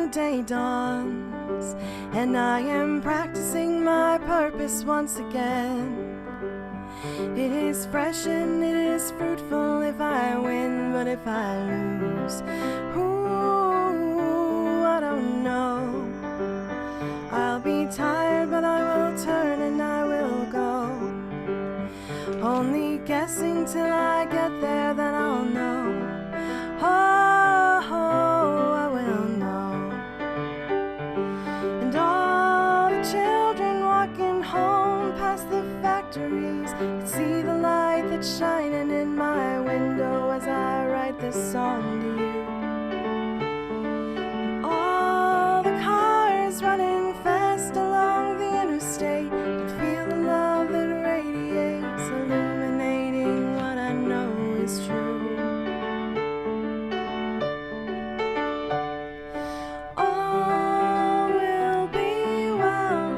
new day dawns, and I am practicing my purpose once again. It is fresh and it is fruitful if I win, but if I lose, ooh, I don't know. I'll be tired, but I will turn and I will go. Only guessing till I get there, then I'll know. Oh, I will know. And all the children walking home past the factories can see the light that's shining in my window as I write this song to you. And all the cars running fast along the interstate can feel the love that radiates, illuminating what I know is true. All will be well,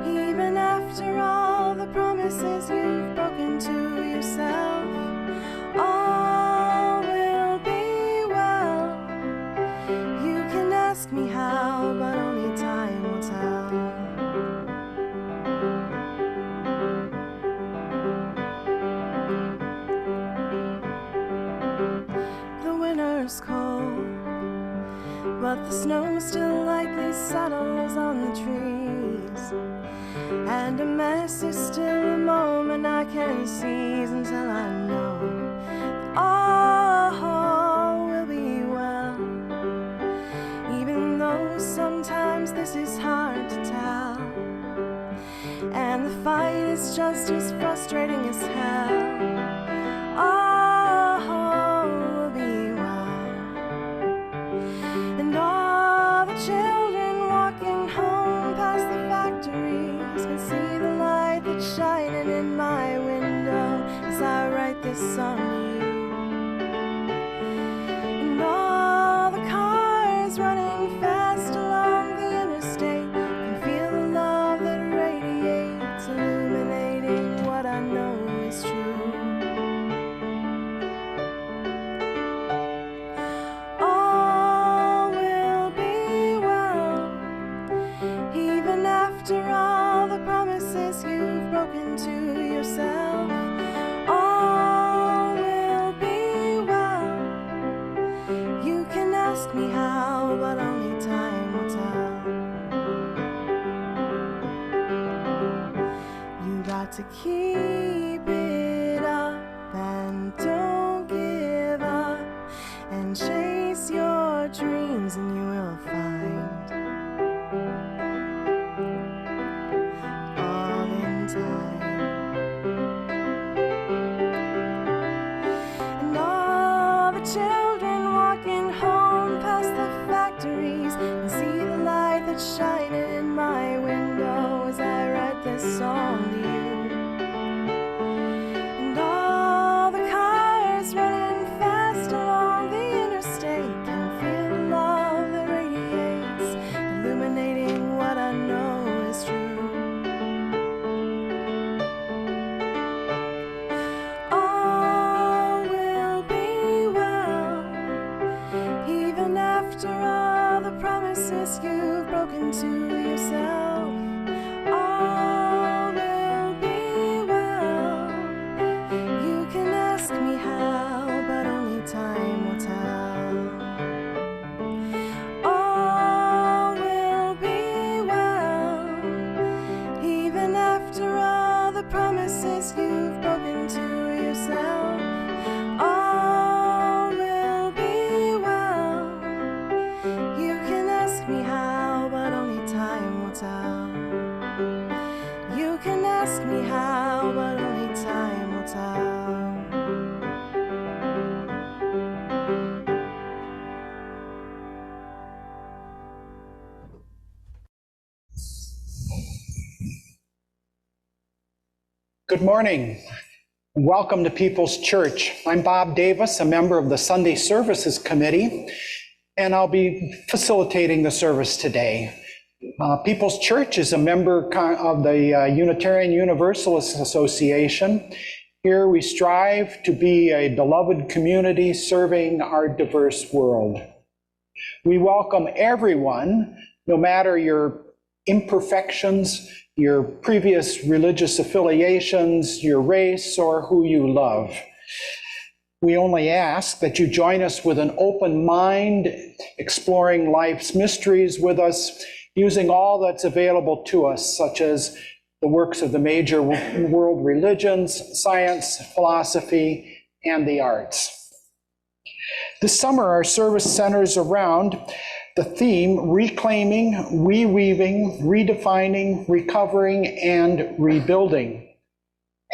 even after all the promises you've broken to yourself. All will be well. You can ask me how, but only time will tell. The winter's cold, but the snow still lightly settles on the trees, and a mess is still a moment I can't seize until I know that all will be well. Even though sometimes this is hard to tell, and the fight is just as frustrating as hell, all will be well. And all the children walking home past the factories can see the light that's shining in my window as I write this song to you. And all the cars running fast along the interstate can feel the love that radiates, illuminating what I know is true. All will be well, even after all the promises you've broken to yourself. All will be well. You can ask me how, but only time will tell. You got to keep it up and don't give up, and chase your dreams and you will find all in time. And all the children walking home past the factories can see the light that's shining in my window as I write this song to you. And all the cars running fast along the interstate can feel the love that radiates, illuminating what I know is true. All will be well, even after all the promises you've broken to yourself. All will be well. You can ask me how, but only time will tell. All will be well, even after all the promises you've broken to yourself. All will be well. You can ask me how, but only time will tell. You can ask me how, but only time will tell. Good morning, and welcome to People's Church. I'm Bob Davis, a member of the Sunday Services Committee, and I'll be facilitating the service today. People's Church is a member of the Unitarian Universalist Association. Here we strive to be a beloved community serving our diverse world. We welcome everyone, no matter your imperfections, your previous religious affiliations, your race, or who you love. We only ask that you join us with an open mind, exploring life's mysteries with us, using all that's available to us, such as the works of the major world religions, science, philosophy, and the arts. This summer, our service centers around the theme reclaiming, reweaving, redefining, recovering, and rebuilding.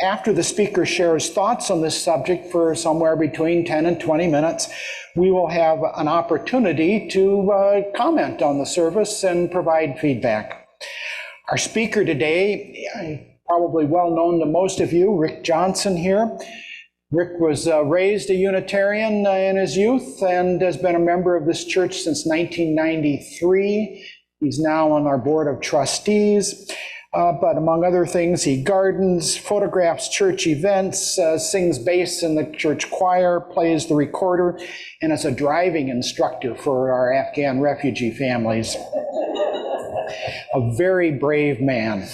After the speaker shares thoughts on this subject for somewhere between 10 and 20 minutes, we will have an opportunity to comment on the service and provide feedback. Our speaker today, probably well known to most of you, Rick Johnson here. Rick was raised a Unitarian in his youth and has been a member of this church since 1993. He's now on our board of trustees. But among other things, he gardens, photographs church events, sings bass in the church choir, plays the recorder, and is a driving instructor for our Afghan refugee families. A very brave man.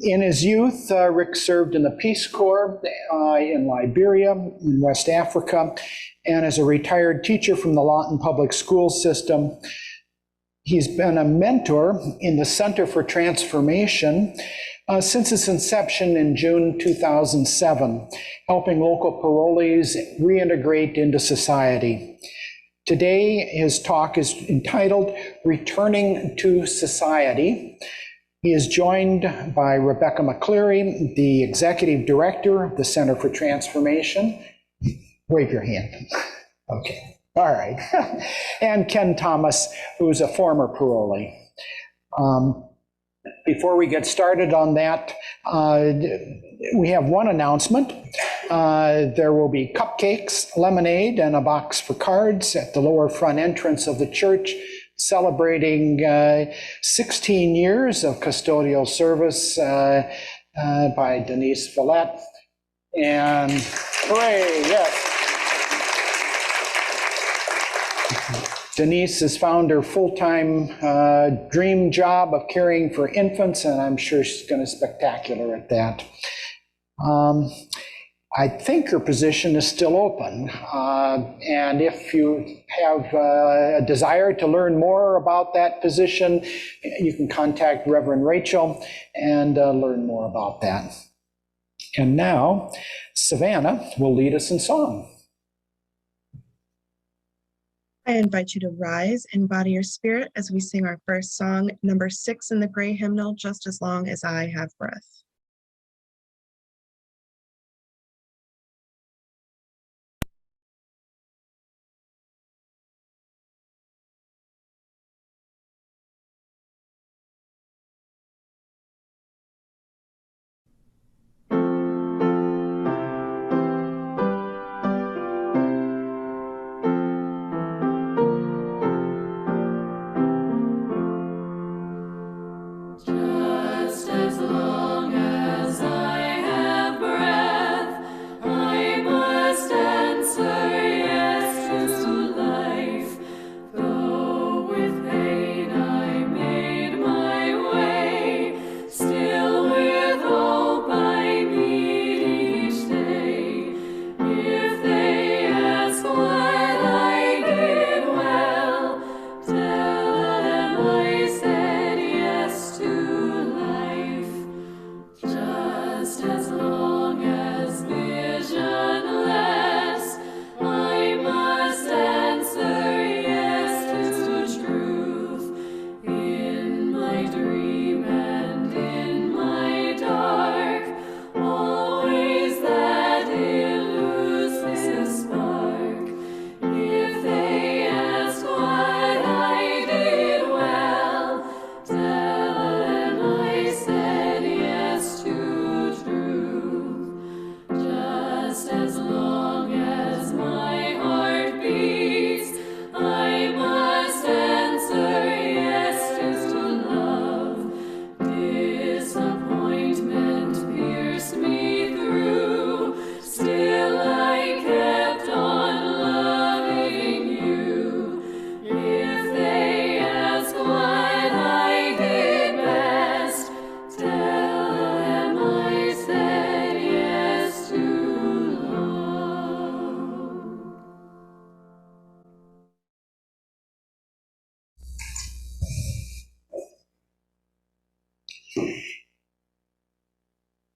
In his youth, Rick served in the Peace Corps in Liberia, in West Africa, and as a retired teacher from the Lawton Public School System. He's been a mentor in the Center for Transformation since its inception in June 2007, helping local parolees reintegrate into society. Today, his talk is entitled Returning to Society. He is joined by Rebecca McCleary, the Executive Director of the Center for Transformation. Wave your hand. Okay. All right. And Ken Thomas, who is a former parolee. Before we get started on that, we have one announcement. There will be cupcakes, lemonade, and a box for cards at the lower front entrance of the church, celebrating 16 years of custodial service by Denise Villette. And hooray, yes. Denise has found her full-time dream job of caring for infants, and I'm sure she's going to be spectacular at that. I think her position is still open, and if you have a desire to learn more about that position, you can contact Reverend Rachel and learn more about that. And now, Savannah will lead us in song. I invite you to rise and body your spirit as we sing our first song, number 6 in the Gray Hymnal, Just as Long as I Have Breath. Just as long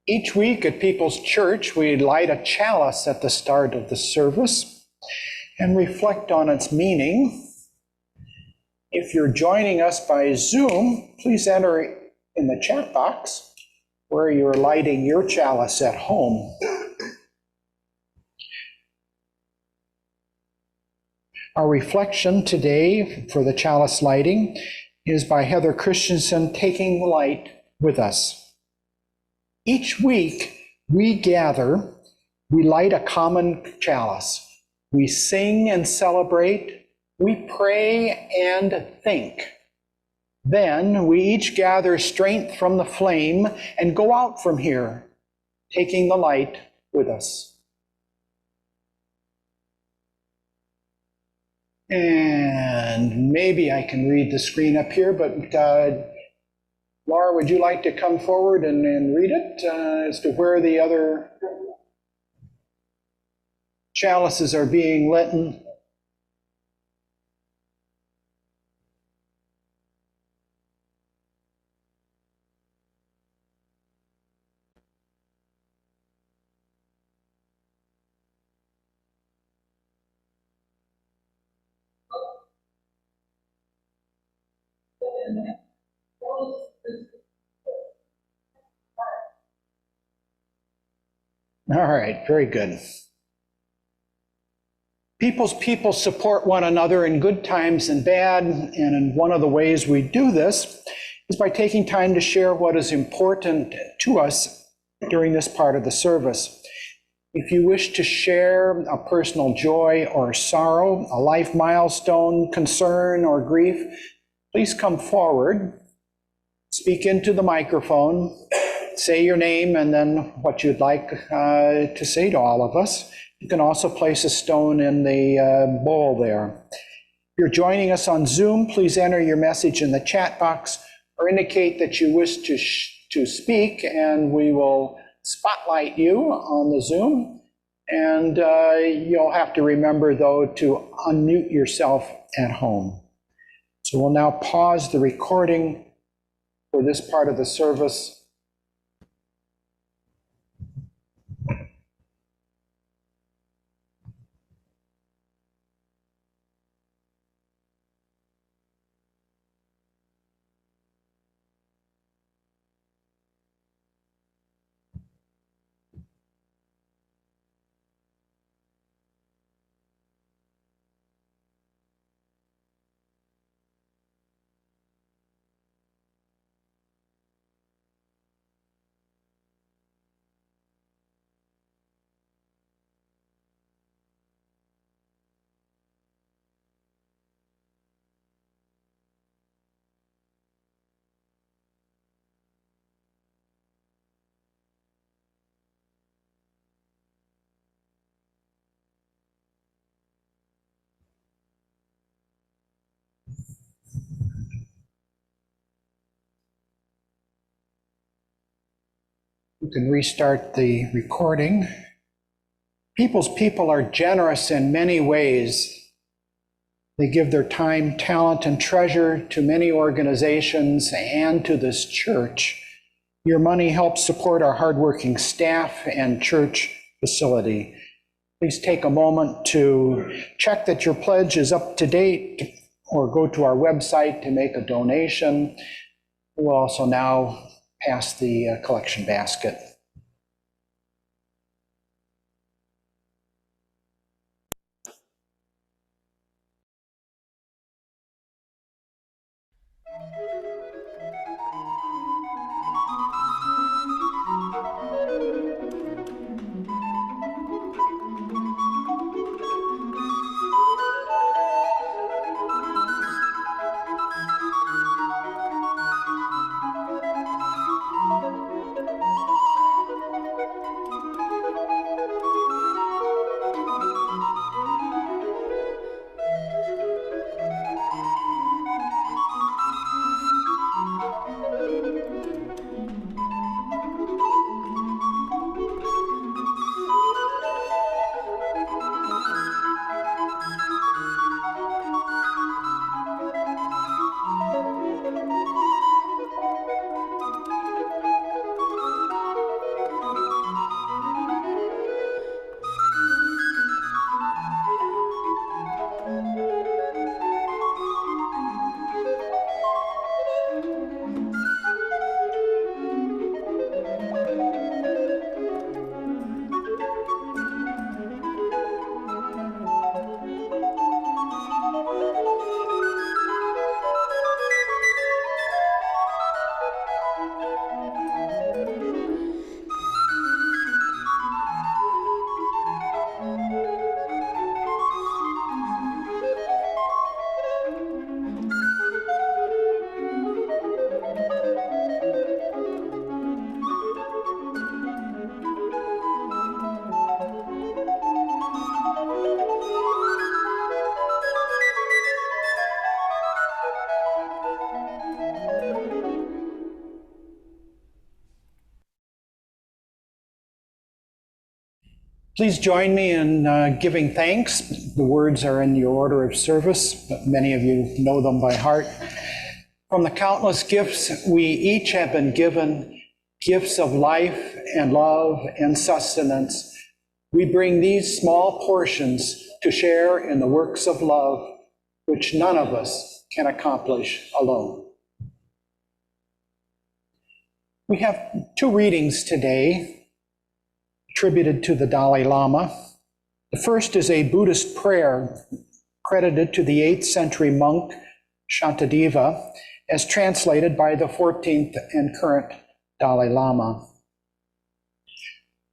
Each week at People's Church, we light a chalice at the start of the service and reflect on its meaning. If you're joining us by Zoom, please enter in the chat box where you're lighting your chalice at home. Our reflection today for the chalice lighting is by Heather Christensen, Taking the Light with Us. Each week we gather, we light a common chalice. We sing and celebrate, we pray and think. Then we each gather strength from the flame and go out from here, taking the light with us. And maybe I can read the screen up here, but Laura, would you like to come forward and read it as to where the other chalices are being lit? All right, very good. People's people support one another in good times and bad, and one of the ways we do this is by taking time to share what is important to us during this part of the service. If you wish to share a personal joy or sorrow, a life milestone, concern, or grief, please come forward, speak into the microphone, say your name and then what you'd like to say to all of us. You can also place a stone in the bowl there. If you're joining us on Zoom, please enter your message in the chat box or indicate that you wish to speak, and we will spotlight you on the Zoom. And you'll have to remember, though, to unmute yourself at home. So we'll now pause the recording for this part of the service. You can restart the recording. People's people are generous in many ways. They give their time, talent, and treasure to many organizations and to this church. Your money helps support our hardworking staff and church facility. Please take a moment to check that your pledge is up to date, or go to our website to make a donation. We'll also now pass the collection basket. Please join me in giving thanks. The words are in your order of service, but many of you know them by heart. From the countless gifts we each have been given, gifts of life and love and sustenance, we bring these small portions to share in the works of love which none of us can accomplish alone. We have two readings today attributed to the Dalai Lama. The first is a Buddhist prayer credited to the 8th century monk Shantideva, as translated by the 14th and current Dalai Lama.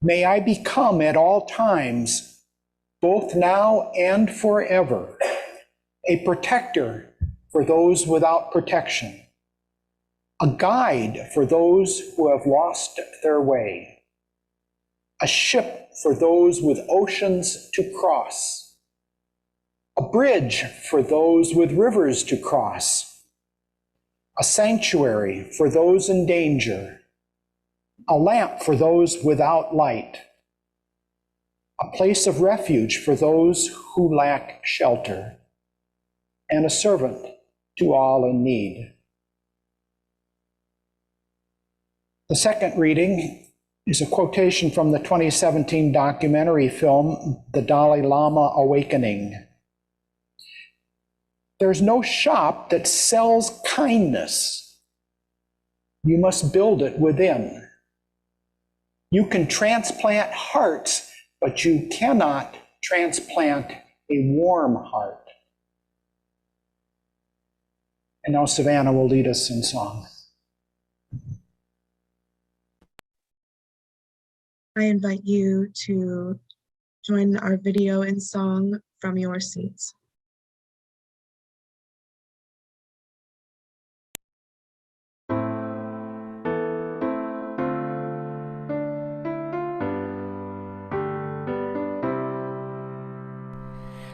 May I become at all times, both now and forever, a protector for those without protection, a guide for those who have lost their way, a ship for those with oceans to cross, a bridge for those with rivers to cross, a sanctuary for those in danger, a lamp for those without light, a place of refuge for those who lack shelter, and a servant to all in need. The second reading is a quotation from the 2017 documentary film, The Dalai Lama Awakening. There's no shop that sells kindness. You must build it within. You can transplant hearts, but you cannot transplant a warm heart. And now Savannah will lead us in song. I invite you to join our video in song from your seats.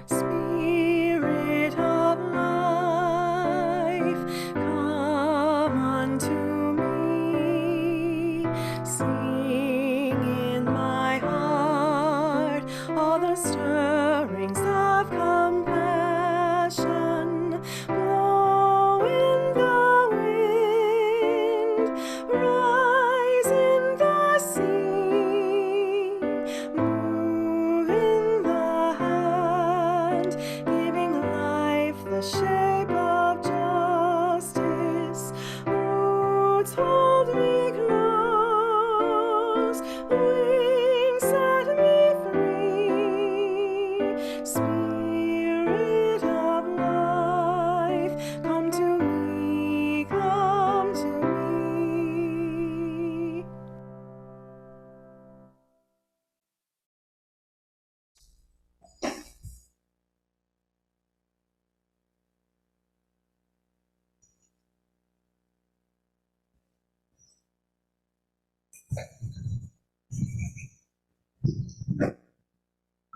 Spirit of life, come unto me. Sing in my heart all the stirrings of compassion. Blow in the wind, rise in the sea, move in the hand, giving life the shape of justice. Roots hold me close, wings set me free. Spirit of life, come to me, come to me.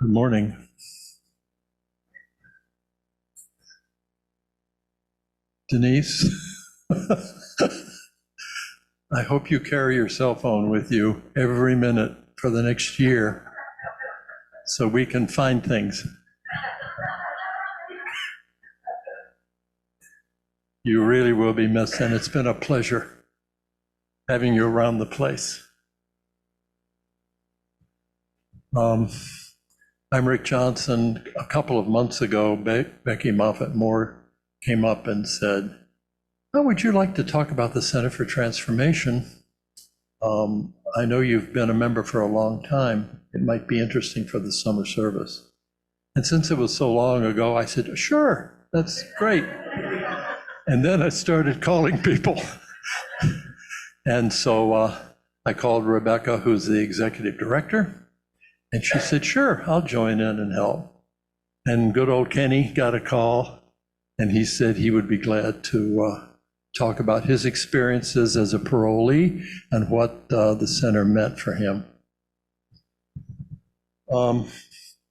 Good morning. Denise, I hope you carry your cell phone with you every minute for the next year so we can find things. You really will be missed, and it's been a pleasure having you around the place. I'm Rick Johnson. A couple of months ago, Becky Moffett-Moore came up and said, "How would you like to talk about the Center for Transformation? I know you've been a member for a long time. It might be interesting for the summer service." And since it was so long ago, I said, "Sure, that's great." And then I started calling people. And so I called Rebecca, who's the executive director, and she said, "Sure, I'll join in and help." And good old Kenny got a call, and he said he would be glad to talk about his experiences as a parolee and what the center meant for him.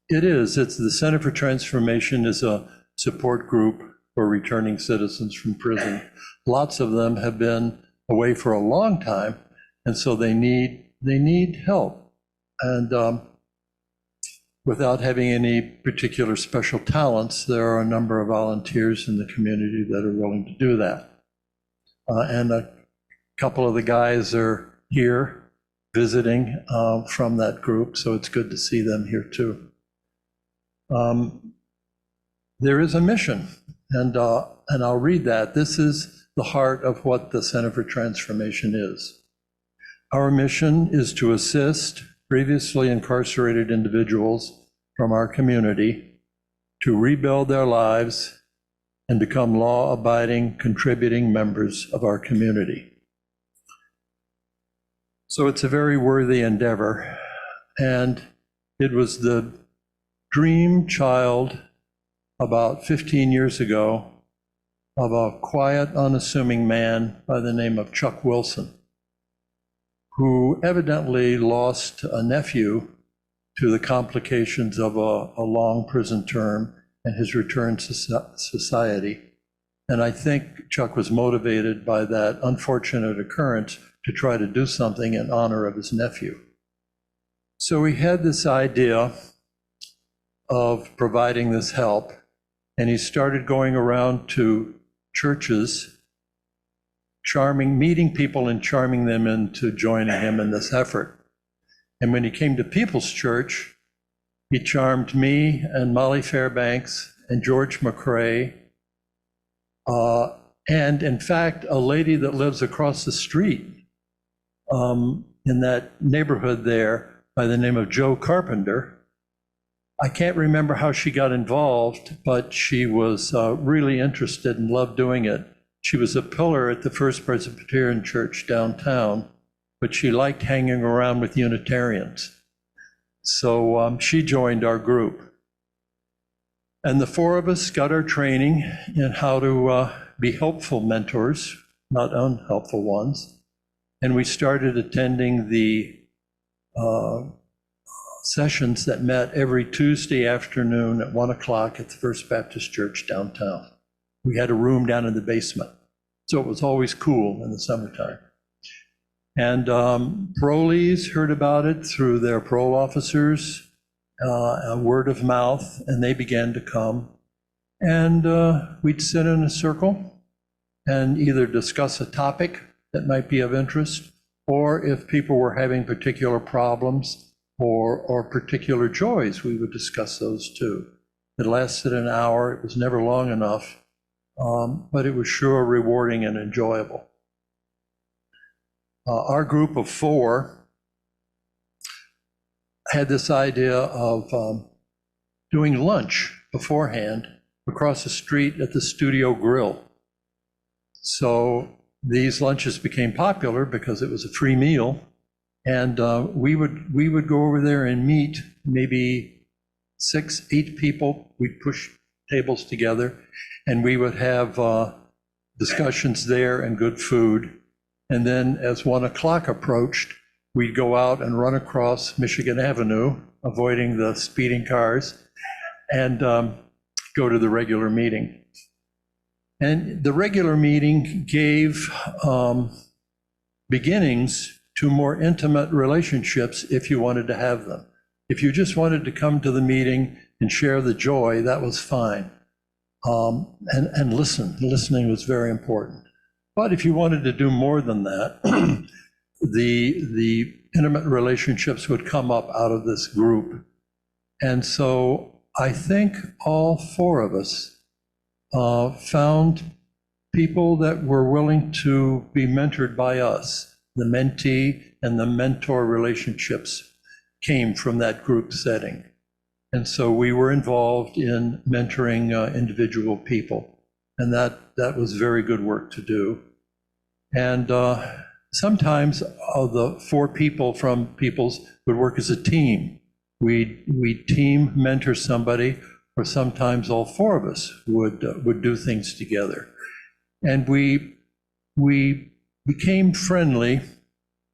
It's the Center for Transformation is a support group for returning citizens from prison. Lots of them have been away for a long time, and so they need help. And without having any particular special talents, there are a number of volunteers in the community that are willing to do that. And a couple of the guys are here visiting from that group, so it's good to see them here too. There is a mission, and I'll read that. This is the heart of what the Center for Transformation is. Our mission is to assist previously incarcerated individuals from our community to rebuild their lives and become law-abiding, contributing members of our community. So it's a very worthy endeavor, and it was the dream child about 15 years ago of a quiet, unassuming man by the name of Chuck Wilson, who evidently lost a nephew to the complications of a long prison term and his return to society. And I think Chuck was motivated by that unfortunate occurrence to try to do something in honor of his nephew. So he had this idea of providing this help, and he started going around to churches, meeting people and charming them into joining him in this effort. And when he came to People's Church, he charmed me and Molly Fairbanks and George McRae, and in fact, a lady that lives across the street in that neighborhood there by the name of Jo Carpenter. I can't remember how she got involved, but she was really interested and loved doing it. She was a pillar at the First Presbyterian Church downtown, but she liked hanging around with Unitarians. So she joined our group. And the four of us got our training in how to be helpful mentors, not unhelpful ones. And we started attending the sessions that met every Tuesday afternoon at 1 o'clock at the First Baptist Church downtown. We had a room down in the basement, so it was always cool in the summertime. And parolees heard about it through their parole officers, word of mouth, and they began to come. And we'd sit in a circle and either discuss a topic that might be of interest, or if people were having particular problems or particular joys, we would discuss those too. It lasted an hour. It was never long enough, but it was sure rewarding and enjoyable. Our group of four had this idea of doing lunch beforehand across the street at the Studio Grill. So these lunches became popular because it was a free meal. And we would go over there and meet maybe 6, 8 people. We'd push tables together, and we would have discussions there and good food. And then as 1 o'clock approached, we'd go out and run across Michigan Avenue, avoiding the speeding cars, and go to the regular meeting. And the regular meeting gave beginnings to more intimate relationships if you wanted to have them. If you just wanted to come to the meeting and share the joy, that was fine. And listening was very important. But if you wanted to do more than that, the intimate relationships would come up out of this group. And so I think all four of us found people that were willing to be mentored by us. The mentee and the mentor relationships came from that group setting. And so we were involved in mentoring individual people. And that was very good work to do. And sometimes the 4 people from Peoples would work as a team. We'd team mentor somebody, or sometimes all 4 of us would do things together. And we became friendly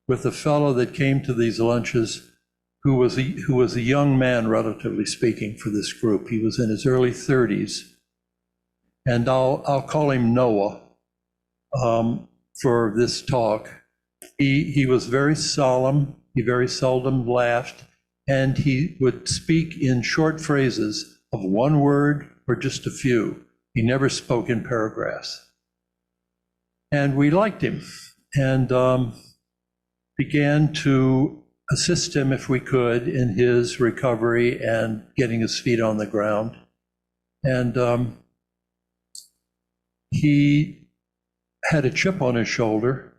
with a fellow that came to these lunches who was a young man, relatively speaking, for this group. He was in his early 30s, and I'll call him Noah for this talk. He was very solemn. He very seldom laughed. and he would speak in short phrases of one word or just a few. He never spoke in paragraphs. And we liked him and began to assist him if we could in his recovery and getting his feet on the ground. And he had a chip on his shoulder.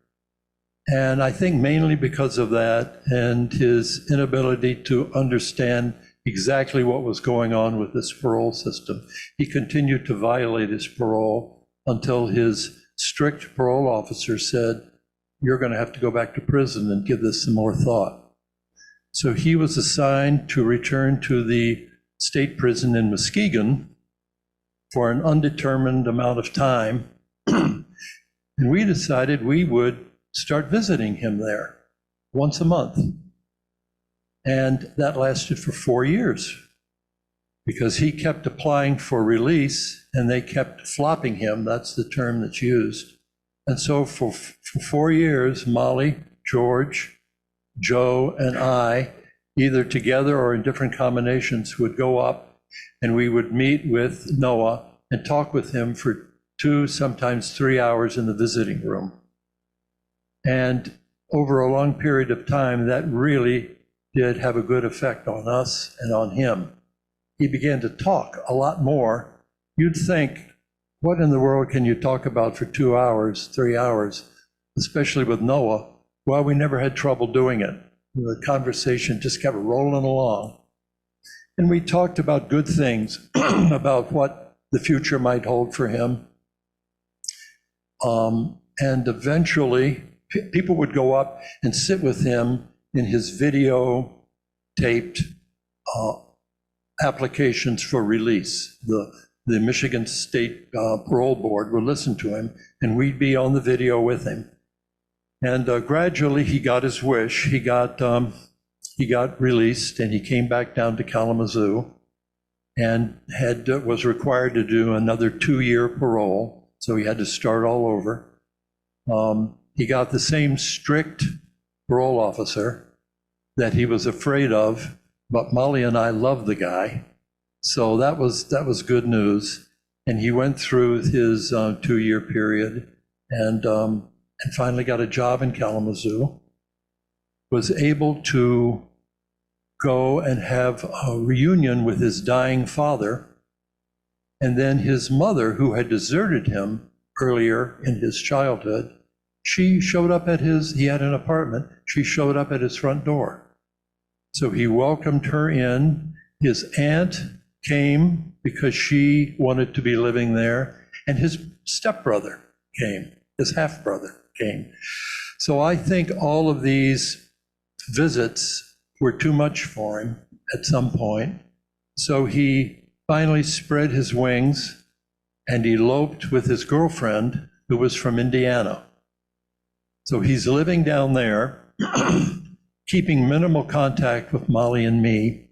And I think mainly because of that and his inability to understand exactly what was going on with this parole system, he continued to violate his parole until his strict parole officer said, "You're going to have to go back to prison and give this some more thought." So he was assigned to return to the state prison in Muskegon for an undetermined amount of time. And we decided we would start visiting him there once a month. And that lasted for 4 years because he kept applying for release and they kept flopping him. That's the term that's used. And so for 4 years, Molly, George, Joe, and I, either together or in different combinations, would go up and we would meet with Noah and talk with him for 2, sometimes 3 hours in the visiting room. And over a long period of time, that really did have a good effect on us and on him. He began to talk a lot more. You'd think, what in the world can you talk about for 2 hours, 3 hours, especially with Noah? Well, we never had trouble doing it. The conversation just kept rolling along. And we talked about good things, about what the future might hold for him. And eventually, people would go up and sit with him in his video taped applications for release. The Michigan State Parole Board would listen to him, and we'd be on the video with him. And gradually, he got his wish. He got released, and he came back down to Kalamazoo, and was required to do another 2-year parole. So he had to start all over. He got the same strict parole officer that he was afraid of, but Molly and I loved the guy. So that was good news. And he went through his 2-year period and finally got a job in Kalamazoo, was able to go and have a reunion with his dying father. And then his mother, who had deserted him earlier in his childhood, she showed up he had an apartment, she showed up at his front door. So he welcomed her in. His aunt came because she wanted to be living there, and his stepbrother came, his half-brother came. So I think all of these visits were too much for him at some point. So he finally spread his wings and eloped with his girlfriend, who was from Indiana. So he's living down there, keeping minimal contact with Molly and me.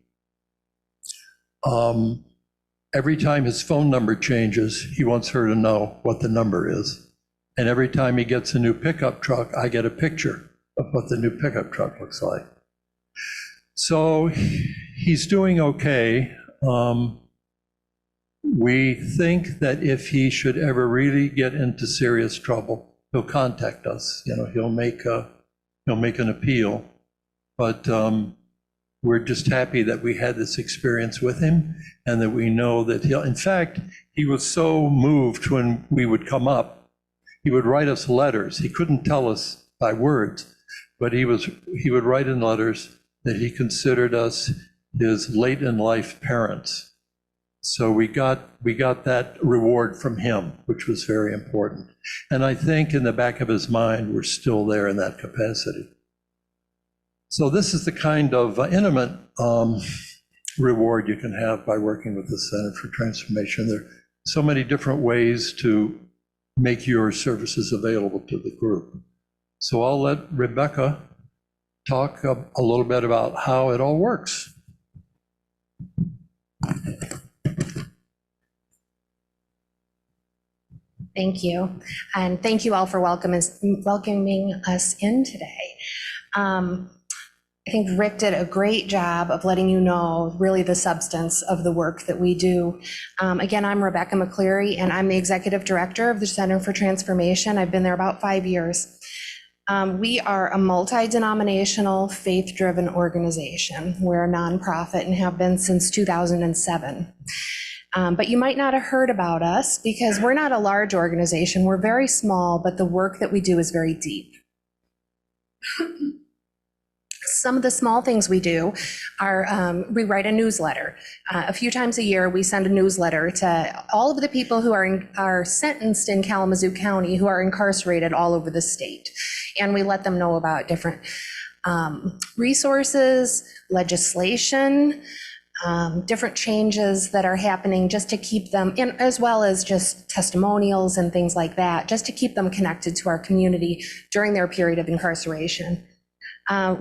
Every time his phone number changes, he wants her to know what the number is. And every time he gets a new pickup truck, I get a picture of what the new pickup truck looks like. So he's doing okay. We think that if he should ever really get into serious trouble, he'll contact us. He'll make an appeal. But we're just happy that we had this experience with him and that we know that in fact, he was so moved when we would come up, he would write us letters. He couldn't tell us by words, but he would write in letters that he considered us his late in life parents. So we got that reward from him, which was very important. And I think in the back of his mind, we're still there in that capacity. So this is the kind of intimate reward you can have by working with the Center for Transformation. There are so many different ways to make your services available to the group. So I'll let Rebecca talk a little bit about how it all works. Thank you. And thank you all for welcoming us in today. I think Rick did a great job of letting you know really the substance of the work that we do. Again, I'm Rebecca McCleary, and I'm the Executive Director of the Center for Transformation. I've been there about 5 years. We are a multi-denominational, faith-driven organization. We're a nonprofit and have been since 2007. But you might not have heard about us because we're not a large organization. We're very small, but the work that we do is very deep. Some of the small things we do are we write a newsletter. A few times a year, we send a newsletter to all of the people who are sentenced in Kalamazoo County, who are incarcerated all over the state. And we let them know about different resources, legislation, different changes that are happening just to keep them in, as well as just testimonials and things like that, just to keep them connected to our community during their period of incarceration.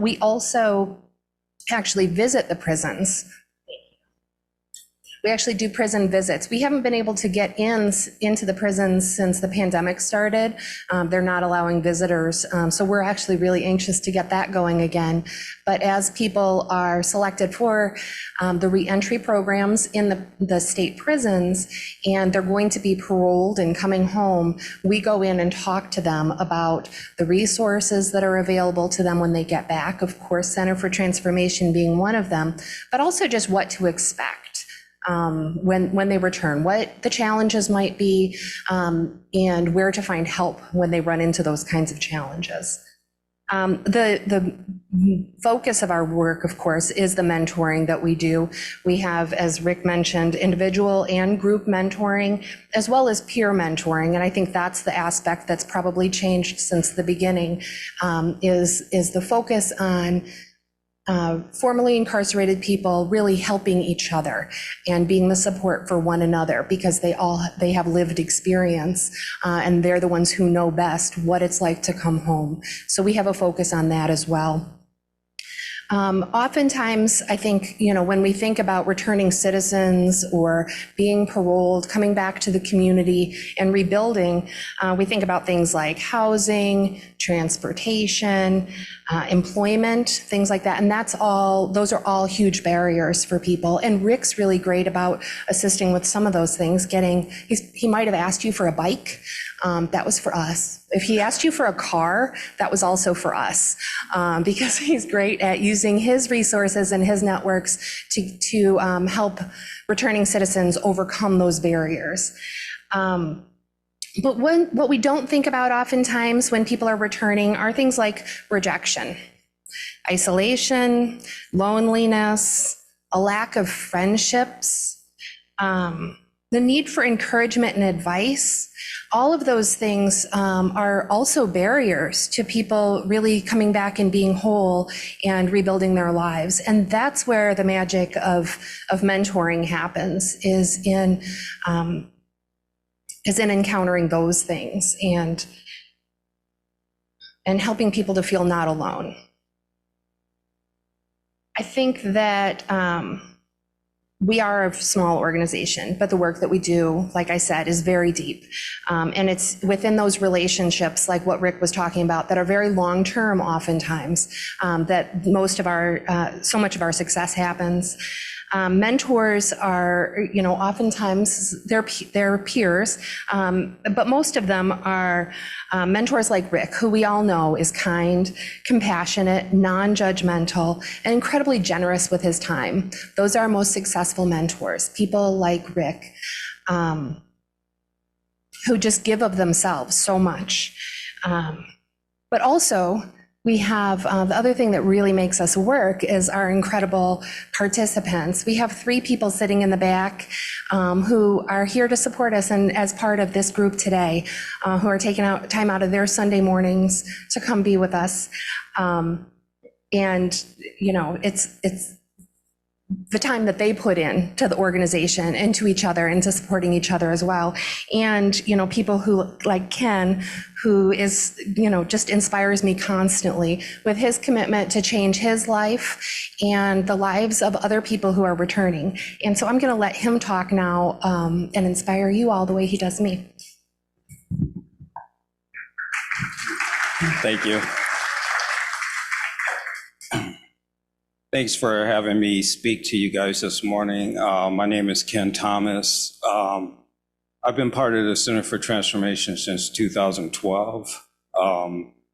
We also actually visit the prisons. We actually do prison visits. We haven't been able to get into the prisons since the pandemic started. They're not allowing visitors. So we're actually really anxious to get that going again. But as people are selected for the reentry programs in the state prisons, and they're going to be paroled and coming home, we go in and talk to them about the resources that are available to them when they get back. Of course, Center for Transformation being one of them, but also just what to expect. When they return, what the challenges might be, and where to find help when they run into those kinds of challenges. The focus of our work, of course, is the mentoring that we do. We have, as Rick mentioned, individual and group mentoring, as well as peer mentoring. And I think that's the aspect that's probably changed since the beginning, is the focus on formerly incarcerated people really helping each other and being the support for one another, because they have lived experience, and they're the ones who know best what it's like to come home. So we have a focus on that as well. Oftentimes, I think, when we think about returning citizens or being paroled, coming back to the community and rebuilding, we think about things like housing, transportation, employment, things like that. And those are all huge barriers for people. And Rick's really great about assisting with some of those things. He might have asked you for a bike. That was for us. If he asked you for a car, that was also for us, because he's great at using his resources and his networks to help returning citizens overcome those barriers. But what we don't think about oftentimes when people are returning are things like rejection, isolation, loneliness, a lack of friendships, the need for encouragement and advice. All of those things are also barriers to people really coming back and being whole and rebuilding their lives. And that's where the magic of mentoring happens, is in encountering those things and helping people to feel not alone. I think that we are a small organization, but the work that we do, like I said, is very deep. And it's within those relationships, like what Rick was talking about, that are very long-term oftentimes, that so much of our success happens. Mentors are, oftentimes they're peers, but most of them are mentors like Rick, who we all know is kind, compassionate, non-judgmental, and incredibly generous with his time. Those are our most successful mentors, people like Rick, who just give of themselves so much. But also, we have the other thing that really makes us work is our incredible participants. We have 3 people sitting in the back who are here to support us, and as part of this group today, who are taking time out of their Sunday mornings to come be with us. And it's the time that they put in to the organization and to each other and to supporting each other as well. And, people who like Ken, who is, just inspires me constantly with his commitment to change his life and the lives of other people who are returning. And so I'm going to let him talk now and inspire you all the way he does me. Thank you. Thanks for having me speak to you guys this morning. My name is Ken Thomas. I've been part of the Center for Transformation since 2012.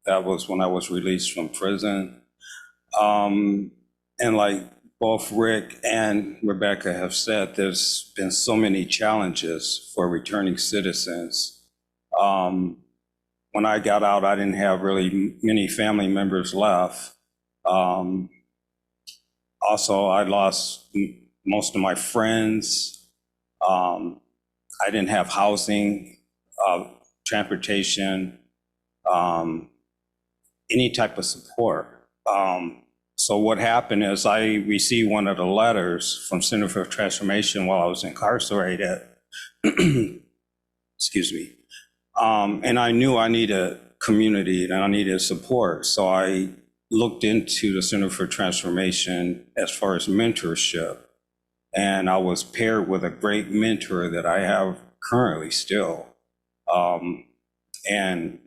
That was when I was released from prison. And like both Rick and Rebecca have said, there's been so many challenges for returning citizens. When I got out, I didn't have really many family members left. Also, I lost most of my friends. I didn't have housing, transportation, any type of support. So what happened is I received one of the letters from Center for Transformation while I was incarcerated. Excuse me. And I knew I needed community and I needed support. So I looked into the Center for Transformation as far as mentorship. And I was paired with a great mentor that I have currently still. And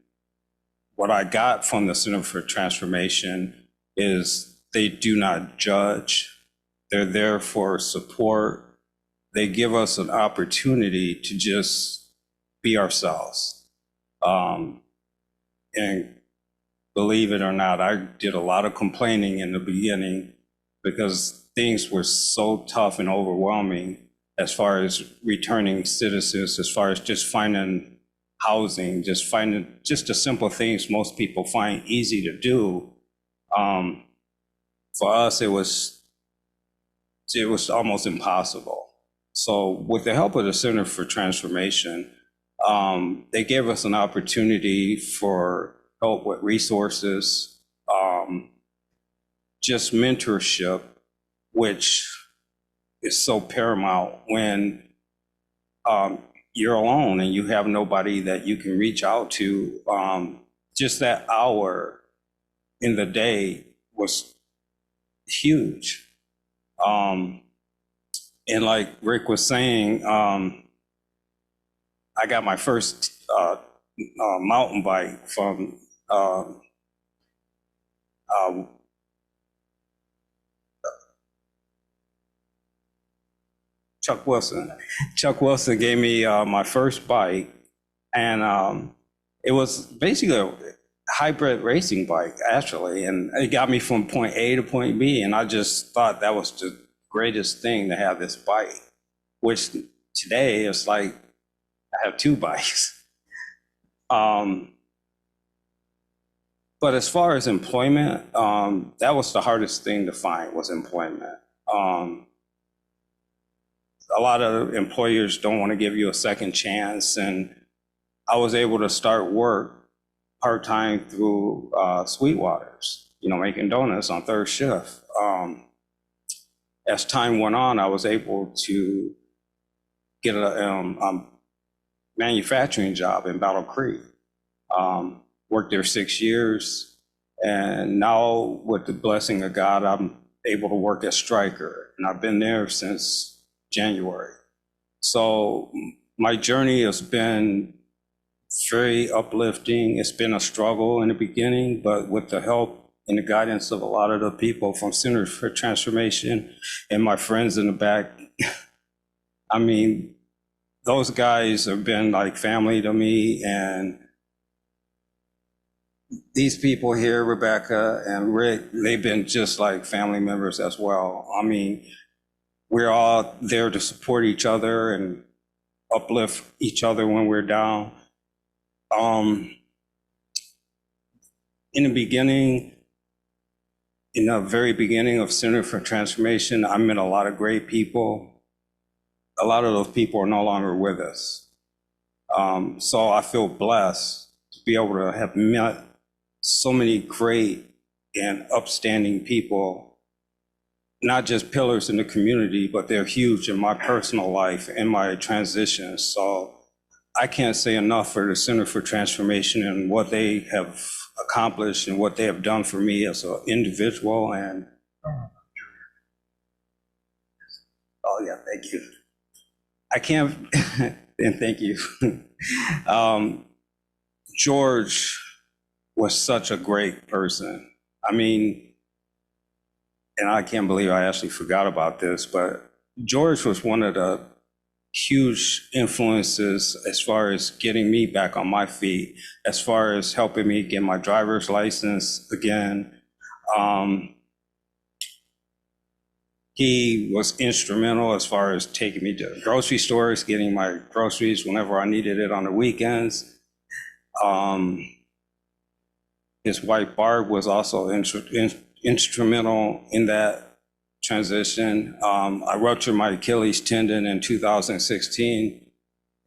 what I got from the Center for Transformation is they do not judge. They're there for support. They give us an opportunity to just be ourselves. And believe it or not, I did a lot of complaining in the beginning because things were so tough and overwhelming as far as returning citizens, as far as just finding housing, just finding just the simple things most people find easy to do. For us, it was almost impossible. So with the help of the Center for Transformation, they gave us an opportunity for help with resources, just mentorship, which is so paramount when you're alone and you have nobody that you can reach out to. Just that hour in the day was huge. And like Rick was saying, I got my first mountain bike from Chuck Wilson. Chuck Wilson gave me my first bike, and it was basically a hybrid racing bike, actually, and it got me from point A to point B, and I just thought that was the greatest thing to have this bike, which today is like I have two bikes. But as far as employment, that was the hardest thing to find, was employment. A lot of employers don't want to give you a second chance, and I was able to start work part-time through Sweetwater's, making donuts on third shift. As time went on, I was able to get a manufacturing job in Battle Creek. Worked there 6 years, and now with the blessing of God, I'm able to work at Stryker, and I've been there since January. So my journey has been very uplifting. It's been a struggle in the beginning, but with the help and the guidance of a lot of the people from Center for Transformation and my friends in the back, I mean, those guys have been like family to me, and these people here, Rebecca and Rick, they've been just like family members as well. I mean, we're all there to support each other and uplift each other when we're down. In the very beginning of Center for Transformation, I met a lot of great people. A lot of those people are no longer with us. So I feel blessed to be able to have met so many great and upstanding people, not just pillars in the community, but they're huge in my personal life and my transition. So I can't say enough for the Center for Transformation and what they have accomplished and what they have done for me as an individual. And oh yeah, thank you. I can't, and thank you. George was such a great person. I mean, and I can't believe I actually forgot about this, but George was one of the huge influences as far as getting me back on my feet, as far as helping me get my driver's license again. He was instrumental as far as taking me to grocery stores, getting my groceries whenever I needed it on the weekends. His wife Barb was also instrumental in that transition. I ruptured my Achilles tendon in 2016,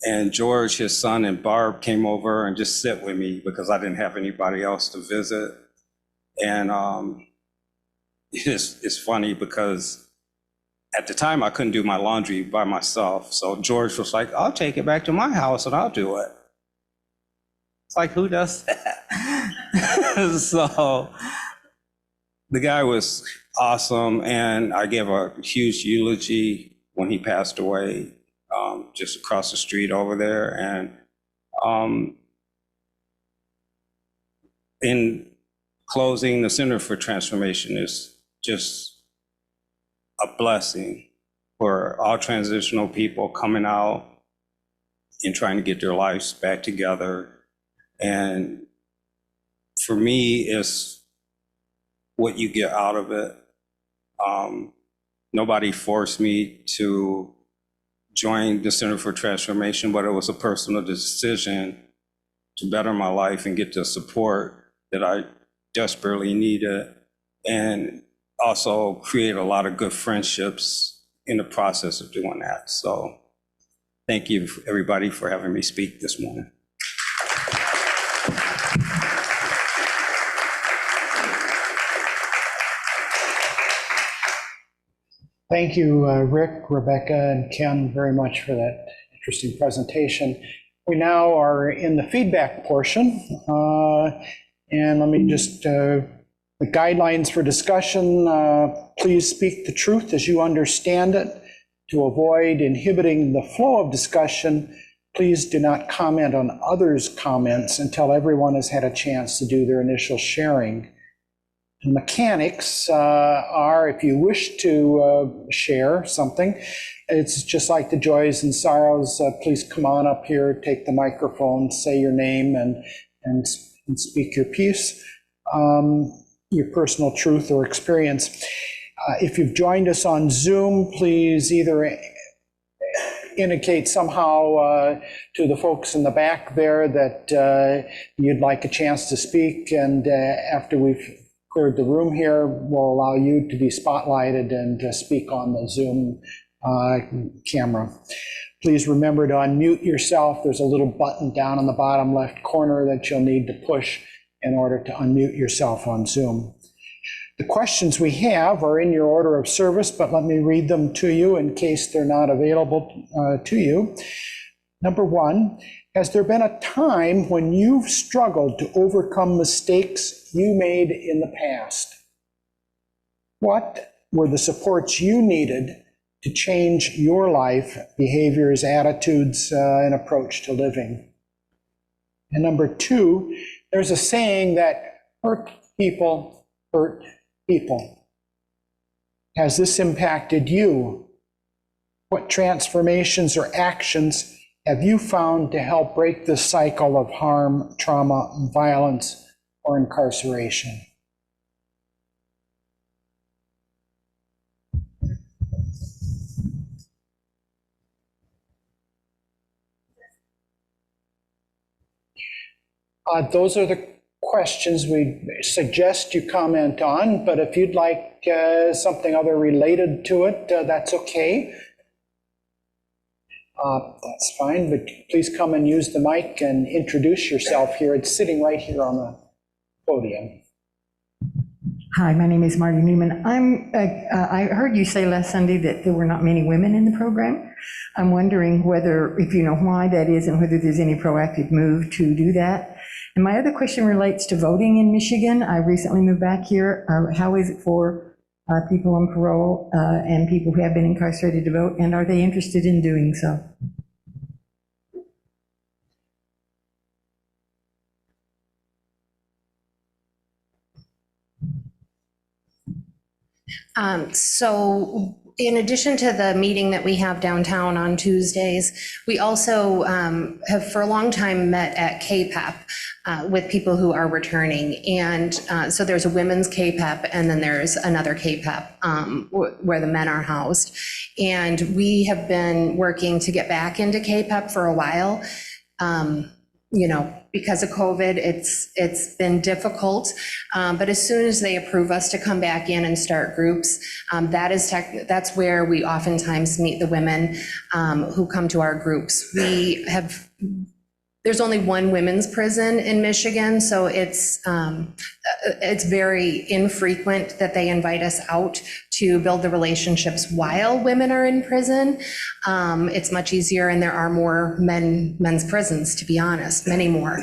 and George, his son, and Barb came over and just sit with me because I didn't have anybody else to visit. And it's funny because at the time I couldn't do my laundry by myself. So George was like, I'll take it back to my house and I'll do it. It's like, who does that? So the guy was awesome, and I gave a huge eulogy when he passed away, just across the street over there. And in closing, the Center for Transformation is just a blessing for all transitional people coming out and trying to get their lives back together. And for me, it's what you get out of it. Nobody forced me to join the Center for Transformation, but it was a personal decision to better my life and get the support that I desperately needed, and also create a lot of good friendships in the process of doing that. So thank you, everybody, for having me speak this morning. Thank you, Rick, Rebecca, and Ken, very much for that interesting presentation. We now are in the feedback portion. And let me just, the guidelines for discussion, please speak the truth as you understand it. To avoid inhibiting the flow of discussion, please do not comment on others' comments until everyone has had a chance to do their initial sharing. The mechanics are, if you wish to share something, it's just like the joys and sorrows. Please come on up here, take the microphone, say your name, and speak your piece, your personal truth or experience. If you've joined us on Zoom, please either indicate somehow to the folks in the back there that you'd like a chance to speak, and after we've cleared the room here, we'll allow you to be spotlighted and speak on the Zoom camera. Please remember to unmute yourself. There's a little button down in the bottom left corner that you'll need to push in order to unmute yourself on Zoom. The questions we have are in your order of service, but let me read them to you in case they're not available to you. Number one, has there been a time when you've struggled to overcome mistakes you made in the past? What were the supports you needed to change your life, behaviors, attitudes, and approach to living? And number two, there's a saying that hurt people hurt people. Has this impacted you? What transformations or actions have you found to help break the cycle of harm, trauma, violence, or incarceration? Those are the questions we suggest you comment on, but if you'd like something other related to it, that's okay. That's fine, but please come and use the mic and introduce yourself here. It's sitting right here on the podium. Hi, my name is Marty Newman. I heard you say last Sunday that there were not many women in the program. I'm wondering whether, if you know why that is, and whether there's any proactive move to do that. And my other question relates to voting in Michigan. I recently moved back here. How is it for people on parole and people who have been incarcerated to vote, and are they interested in doing so? So in addition to the meeting that we have downtown on Tuesdays, we also have for a long time met at KPEP with people who are returning. And so there's a women's KPEP, and then there's another KPEP where the men are housed. And we have been working to get back into KPEP for a while. Because of COVID, it's been difficult. But as soon as they approve us to come back in and start groups, that's where we oftentimes meet the women who come to our groups. There's only one women's prison in Michigan, so it's very infrequent that they invite us out to build the relationships while women are in prison. It's much easier, and there are more men's prisons, to be honest, many more.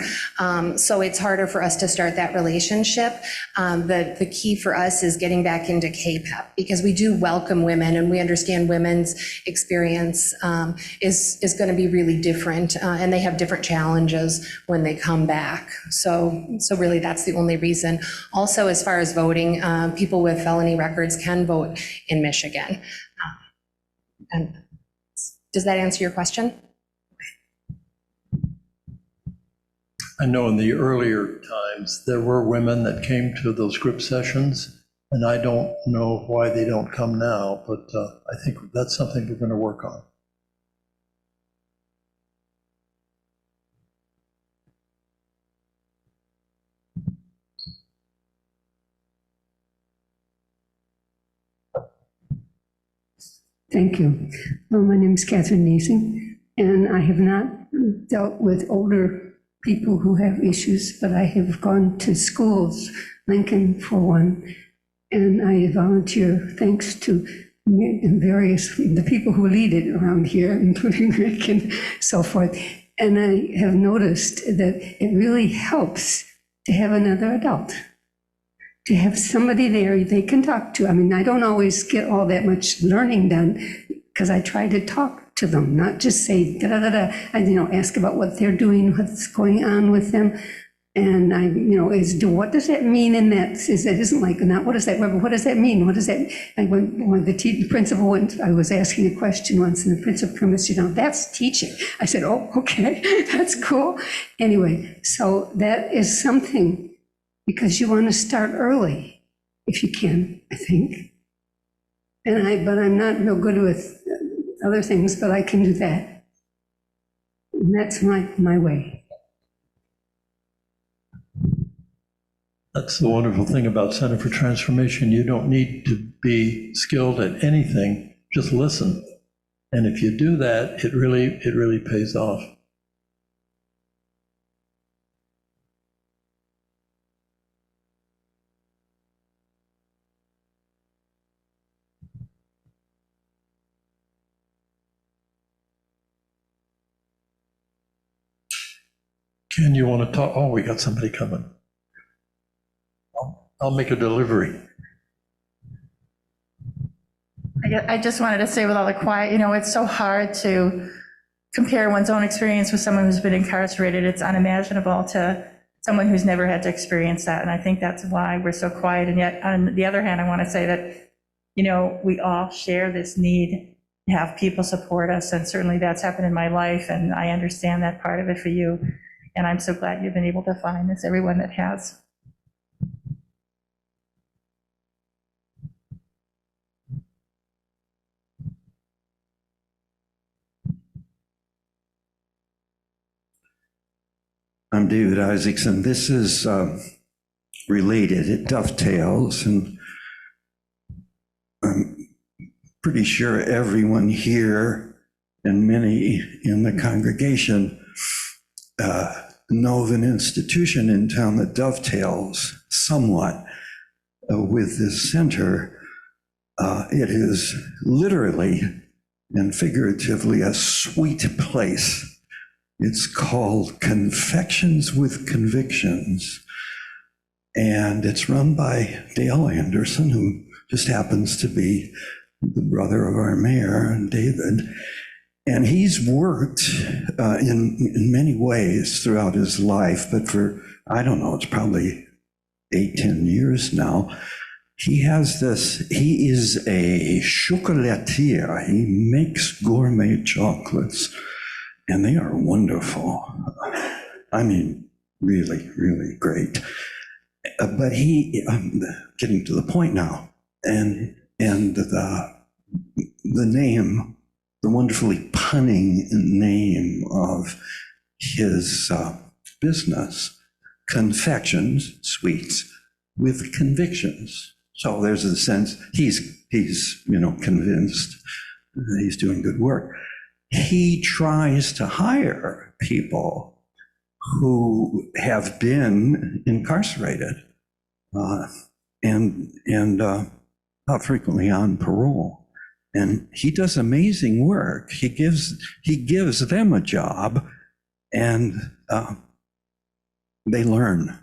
So it's harder for us to start that relationship. The key for us is getting back into KPEP, because we do welcome women, and we understand women's experience is going to be really different, and they have different challenges when they come back. So really, that's the only reason. Also, as far as voting, people with felony records can vote in Michigan. And does that answer your question? I know in the earlier times, there were women that came to those group sessions, and I don't know why they don't come now, but I think that's something we're going to work on. Thank you. Well, my name is Catherine Nasing, and I have not dealt with older people who have issues, but I have gone to schools, Lincoln for one, and I volunteer thanks to the people who lead it around here, including Rick and so forth. And I have noticed that it really helps to have another adult, to have somebody there they can talk to. I mean, I don't always get all that much learning done because I try to talk to them, not just say da-da-da-da. I, ask about what they're doing, what's going on with them. And I, what does that mean in that? Isn't like, not what is that, but what does that mean? What does that, and when the principal went, I was asking a question once, and the principal promised, that's teaching. I said, oh, okay, that's cool. Anyway, so that is something, because you want to start early, if you can, I think. But I'm not real good with other things, but I can do that. And that's my way. That's the wonderful thing about Center for Transformation. You don't need to be skilled at anything, just listen. And if you do that, it really pays off. Ken, you want to talk? Oh, we got somebody coming. I'll make a delivery. I just wanted to say, with all the quiet, it's so hard to compare one's own experience with someone who's been incarcerated. It's unimaginable to someone who's never had to experience that. And I think that's why we're so quiet. And yet, on the other hand, I want to say that, we all share this need to have people support us. And certainly that's happened in my life. And I understand that part of it for you. And I'm so glad you've been able to find this, everyone that has. I'm David Isaacson. This is related. It dovetails, and I'm pretty sure everyone here and many in the congregation know of an institution in town that dovetails somewhat with this center. It is literally and figuratively a sweet place. It's called Confections with Convictions, and it's run by Dale Anderson, who just happens to be the brother of our mayor, and David. And he's worked in many ways throughout his life, but for, I don't know, it's probably 8-10 years now, he has this, he is a chocolatier. He makes gourmet chocolates, and they are wonderful. I mean, really, really great. But I'm getting to the point now, and the name, the wonderfully punning name of his business, Confections, Sweets with Convictions. So there's a sense he's convinced that he's doing good work. He tries to hire people who have been incarcerated and not frequently on parole. And he does amazing work. He gives them a job, and they learn.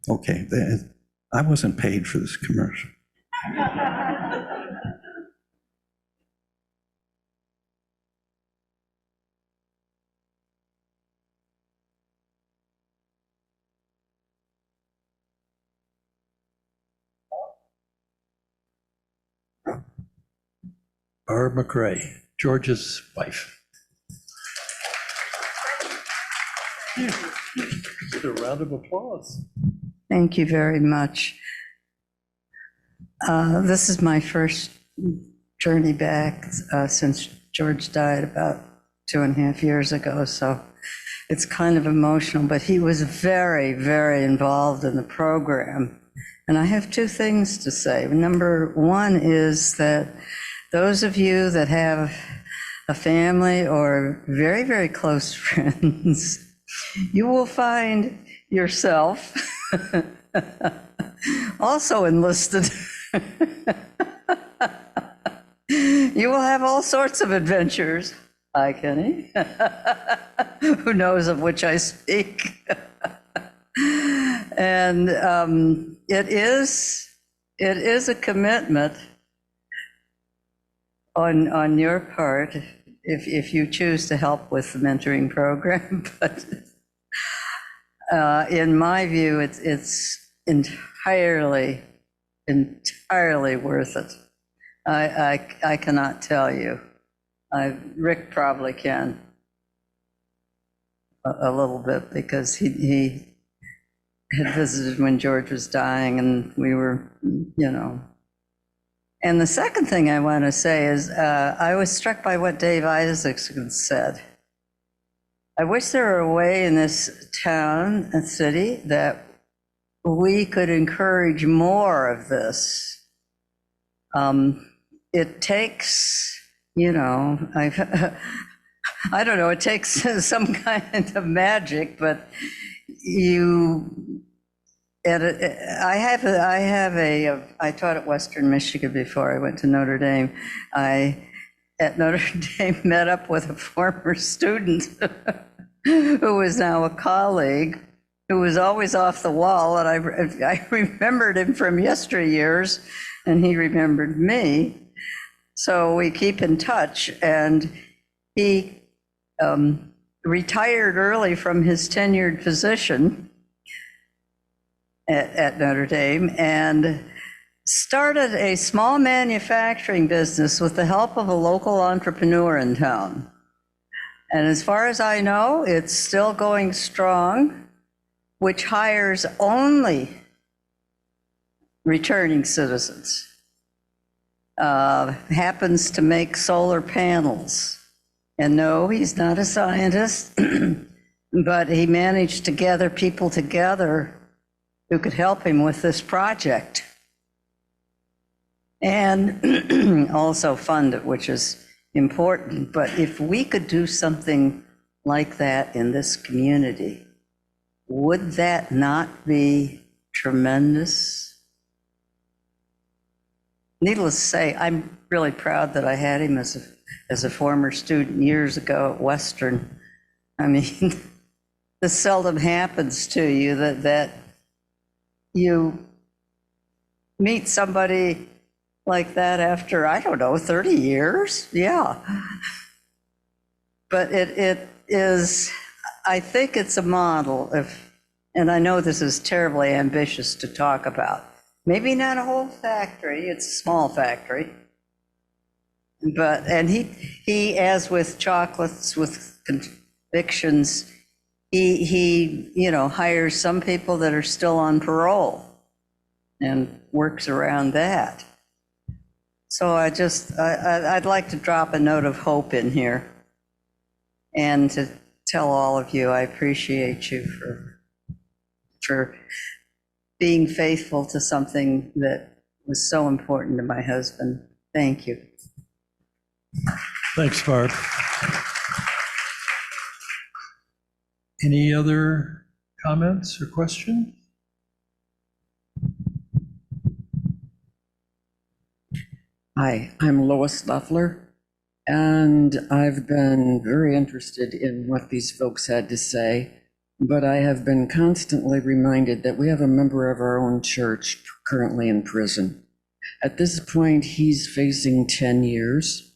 Okay, I wasn't paid for this commercial. Barb McRae, George's wife. Get a round of applause. Thank you very much. This is my first journey back since George died about 2.5 years ago, so it's kind of emotional, but he was very, very involved in the program. And I have 2 things to say. Number one is that those of you that have a family or very, very close friends, you will find yourself also enlisted. You will have all sorts of adventures. Hi, Kenny. Who knows of which I speak? And it is a commitment on your part if you choose to help with the mentoring program. But in my view, it's entirely worth it. I cannot tell you. Rick probably can a little bit, because he had visited when George was dying, and we were, And the second thing I want to say is I was struck by what Dave Isaacson said. I wish there were a way in this town and city that we could encourage more of this. It takes, I don't know, it takes some kind of magic, but I taught at Western Michigan before I went to Notre Dame. At Notre Dame met up with a former student who is now a colleague, who was always off the wall, and I remembered him from yesteryears, and he remembered me. So we keep in touch, and he retired early from his tenured position at Notre Dame and started a small manufacturing business with the help of a local entrepreneur in town. And as far as I know, it's still going strong, which hires only returning citizens. Happens to make solar panels. And no, he's not a scientist, but he managed to gather people together who could help him with this project. And also fund it, which is important. But if we could do something like that in this community, would that not be tremendous? Needless to say, I'm really proud that I had him as a former student years ago at Western. I mean, this seldom happens to you, that you meet somebody like that after, I don't know, 30 years? Yeah. But it is, I think it's a model. And I know this is terribly ambitious to talk about. Maybe not a whole factory, it's a small factory. And he, as with chocolates, with convictions, he hires some people that are still on parole and works around that. So I'd like to drop a note of hope in here and to tell all of you, I appreciate you for being faithful to something that was so important to my husband. Thank you. Thanks, Barb. Any other comments or questions? Hi, I'm Lois Loeffler, and I've been very interested in what these folks had to say, but I have been constantly reminded that we have a member of our own church currently in prison. At this point, he's facing 10 years.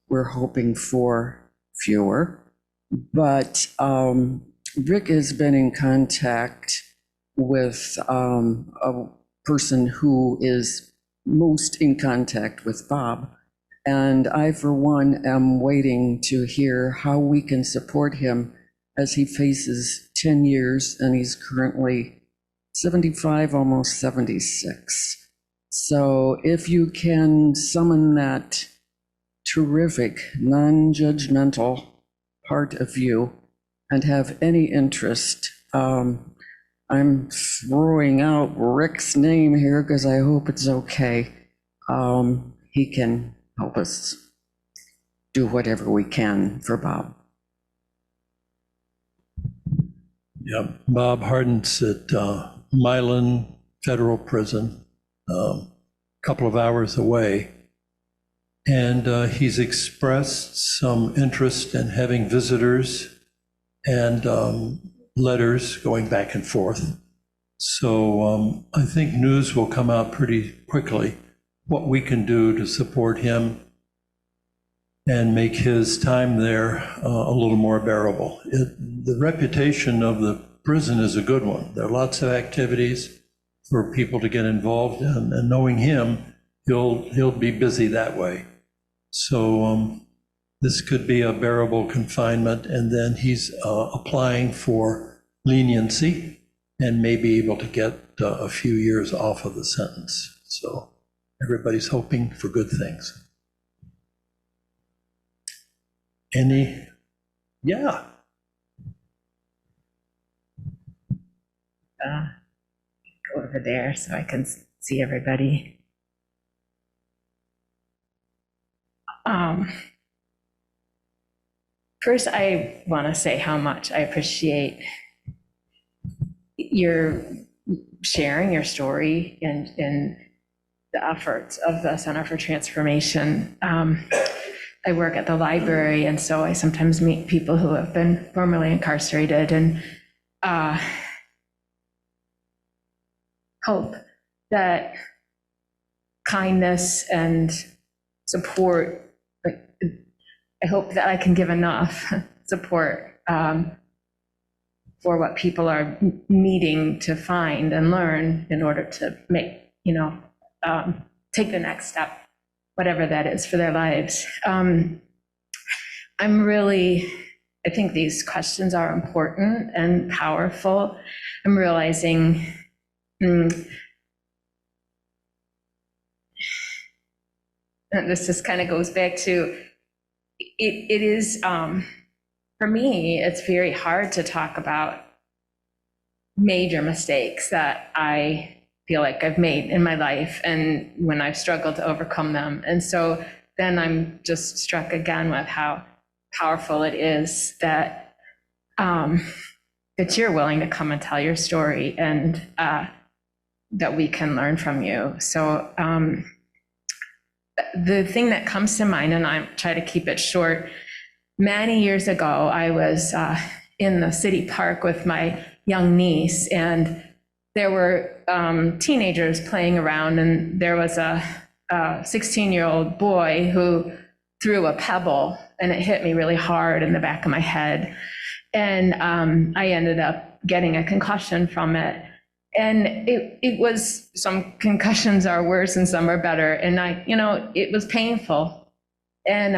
We're hoping for fewer, but Rick has been in contact with a person who is most in contact with Bob. And I, for one, am waiting to hear how we can support him as he faces 10 years, and he's currently 75, almost 76. So if you can summon that terrific, non-judgmental part of you and have any interest, I'm throwing out Rick's name here because I hope it's okay. He can help us do whatever we can for Bob. Yeah, Bob Hardent's at Milan Federal Prison, a couple of hours away. And he's expressed some interest in having visitors and letters going back and forth. So I think news will come out pretty quickly, what we can do to support him and make his time there a little more bearable. The reputation of the prison is a good one. There are lots of activities for people to get involved in, and knowing him, he'll be busy that way. So this could be a bearable confinement, and then he's applying for leniency and may be able to get a few years off of the sentence. So everybody's hoping for good things. Yeah. Go over there so I can see everybody. First, I want to say how much I appreciate your sharing your story and the efforts of the Center for Transformation. I work at the library, and so I sometimes meet people who have been formerly incarcerated and hope that kindness and support, I hope that I can give enough support for what people are needing to find and learn in order to make, take the next step, whatever that is for their lives. I think these questions are important and powerful. I'm realizing and this just kind of goes back to, it is, for me, it's very hard to talk about major mistakes that I feel like I've made in my life and when I've struggled to overcome them. And so then I'm just struck again with how powerful it is that that you're willing to come and tell your story and that we can learn from you. So the thing that comes to mind, and I try to keep it short, many years ago, I was in the city park with my young niece, and there were teenagers playing around, and there was a 16-year-old boy who threw a pebble, and it hit me really hard in the back of my head. And I ended up getting a concussion from it. And it was, some concussions are worse and some are better. And it was painful. And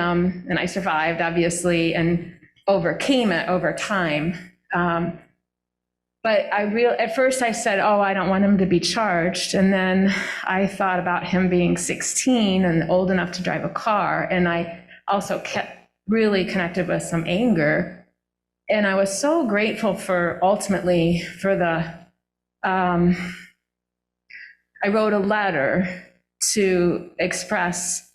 I survived, obviously, and overcame it over time. But at first I said, oh, I don't want him to be charged. And then I thought about him being 16 and old enough to drive a car. And I also kept really connected with some anger. And I was so grateful ultimately for I wrote a letter to express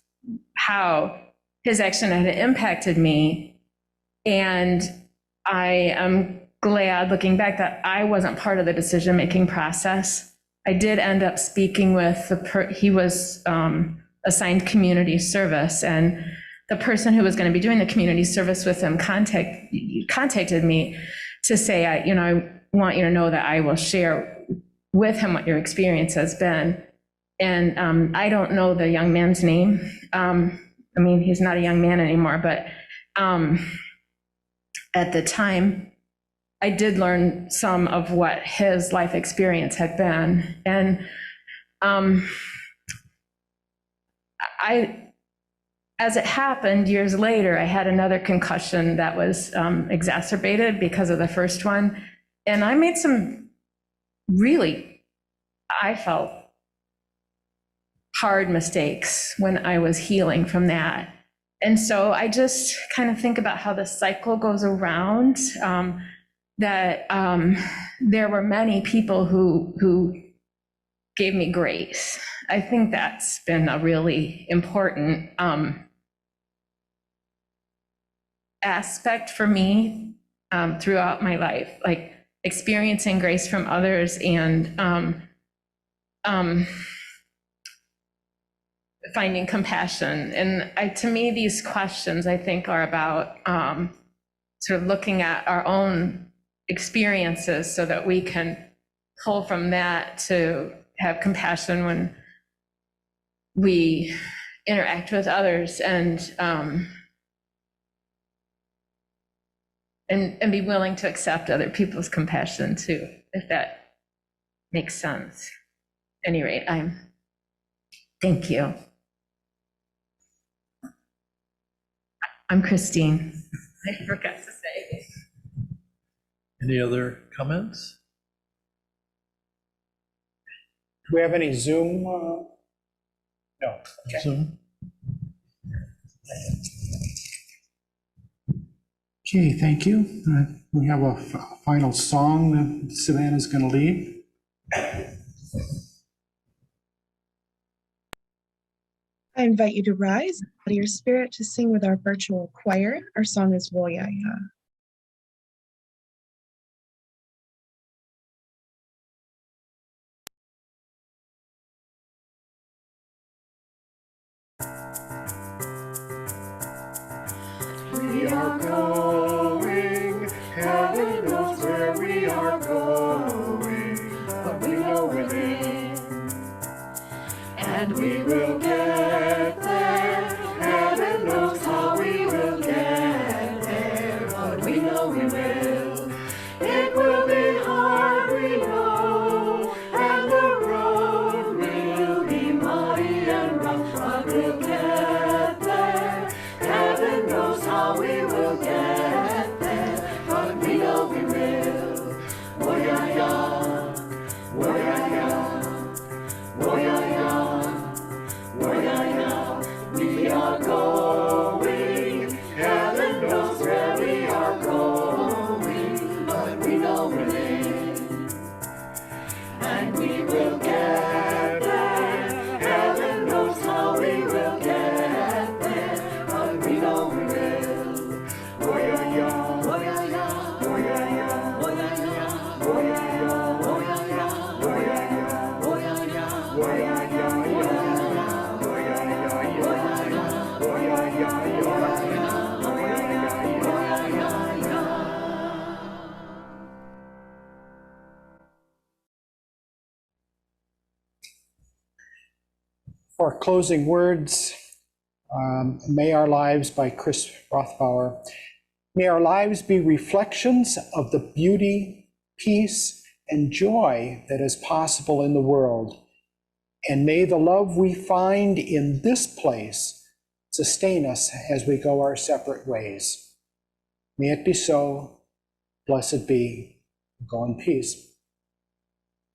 how his action had impacted me. And I am glad, looking back, that I wasn't part of the decision-making process. I did end up speaking with he was assigned community service, and the person who was going to be doing the community service with him contacted me to say, I want you to know that I will share with him what your experience has been. And I don't know the young man's name. He's not a young man anymore, but at the time, I did learn some of what his life experience had been. And as it happened, years later, I had another concussion that was exacerbated because of the first one. And I made some really, I felt, hard mistakes when I was healing from that. And so I just kind of think about how the cycle goes around, that there were many people who gave me grace. I think that's been a really important aspect for me throughout my life, like experiencing grace from others and finding compassion. And to me, these questions, I think, are about sort of looking at our own experiences so that we can pull from that to have compassion when we interact with others, and be willing to accept other people's compassion too, if that makes sense. At any rate, thank you. I'm Christine. I forgot to say. Any other comments? Do we have any Zoom? No. Okay. Zoom? Okay, thank you. We have a final song that Savannah's going to lead. I invite you to rise, out of your spirit, to sing with our virtual choir. Our song is Woyaya. We are going, heaven knows where we are going, but we know we're in, and we will get there. Heaven knows how we will get there, but we know we will. It will be hard, we know, and the road will be muddy and rough, but we'll get there. Heaven knows how we will get there, but we know we will. Woyaya, woyaya, woyaya, woyaya. We are going, heaven knows where we are going, but we know we're in, and we will get there. Heaven knows how we will get there, but we know we will. Woyaya, woyaya, woyaya, woyaya, woyaya, woyaya, woyaya, woyaya, woyaya, For closing words, May Our Lives by Chris Rothbauer. May our lives be reflections of the beauty, peace, and joy that is possible in the world. And may the love we find in this place sustain us as we go our separate ways. May it be so. Blessed be. Go in peace.